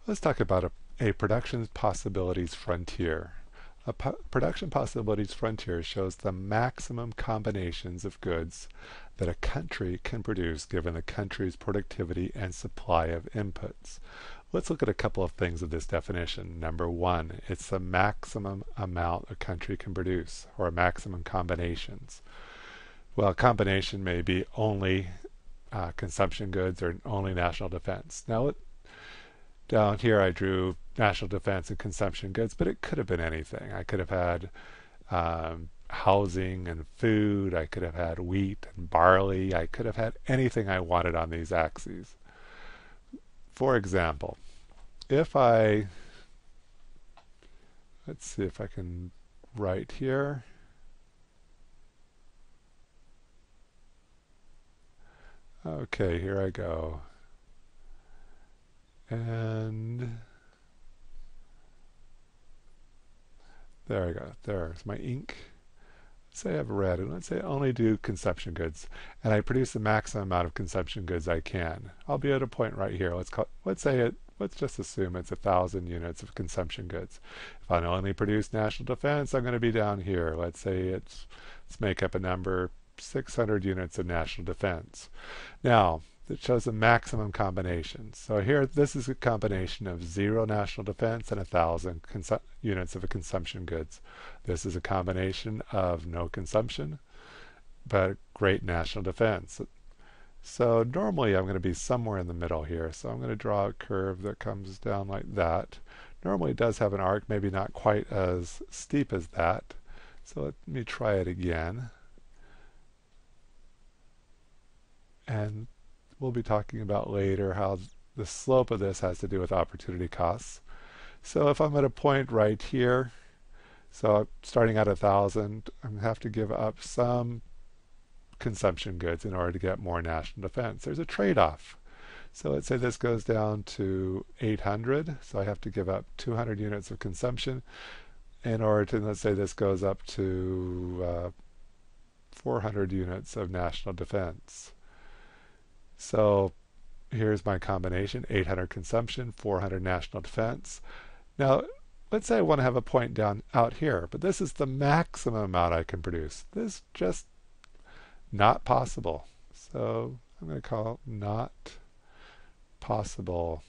Let's talk about a production possibilities frontier. A production possibilities frontier shows the maximum combinations of goods that a country can produce given the country's productivity and supply of inputs. Let's look at a couple of things of this definition. Number one, it's the maximum amount a country can produce, or maximum combinations. Well, a combination may be only consumption goods or only national defense. Now, down here I drew national defense and consumption goods, but it could have been anything. I could have had housing and food. I could have had wheat and barley. I could have had anything I wanted on these axes. For example, if let's see if I can write here. Okay, here I go. And there I go. There's my ink. Let's say I have red, and let's say I only do consumption goods, and I produce the maximum amount of consumption goods I can. I'll be at a point right here. Let's just assume it's 1,000 units of consumption goods. If I only produce national defense, I'm going to be down here. Let's make up a number, 600 units of national defense. Now, it shows the maximum combination. So here, this is a combination of 0 national defense and 1,000 units of consumption goods. This is a combination of no consumption, but great national defense. So normally I'm going to be somewhere in the middle here. So I'm going to draw a curve that comes down like that. Normally it does have an arc, maybe not quite as steep as that. So let me try it again. And we'll be talking about later how the slope of this has to do with opportunity costs. So if I'm at a point right here, so starting at 1,000, I'm going to have to give up some consumption goods in order to get more national defense. There's a trade-off. So let's say this goes down to 800, so I have to give up 200 units of consumption in order to, let's say this goes up to 400 units of national defense. So here's my combination, 800 consumption, 400 national defense. Now, let's say I want to have a point down out here, but this is the maximum amount I can produce. This is just not possible. So I'm going to call it not possible.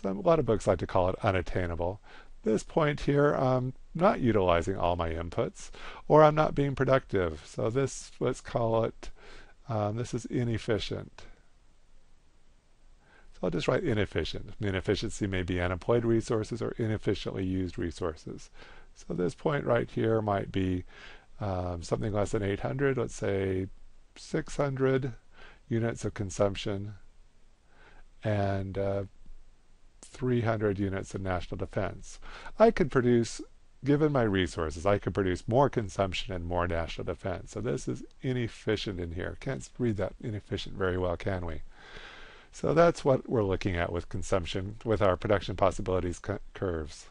A lot of books like to call it unattainable. This point here, I'm not utilizing all my inputs, or I'm not being productive. So this, let's call it, this is inefficient. So I'll just write inefficient. The inefficiency may be unemployed resources or inefficiently used resources. So this point right here might be something less than 800, let's say 600 units of consumption and 300 units of national defense. I could produce, given my resources, I could produce more consumption and more national defense. So this is inefficient in here. Can't read that inefficient very well, can we? So that's what we're looking at with consumption, with our production possibilities curves.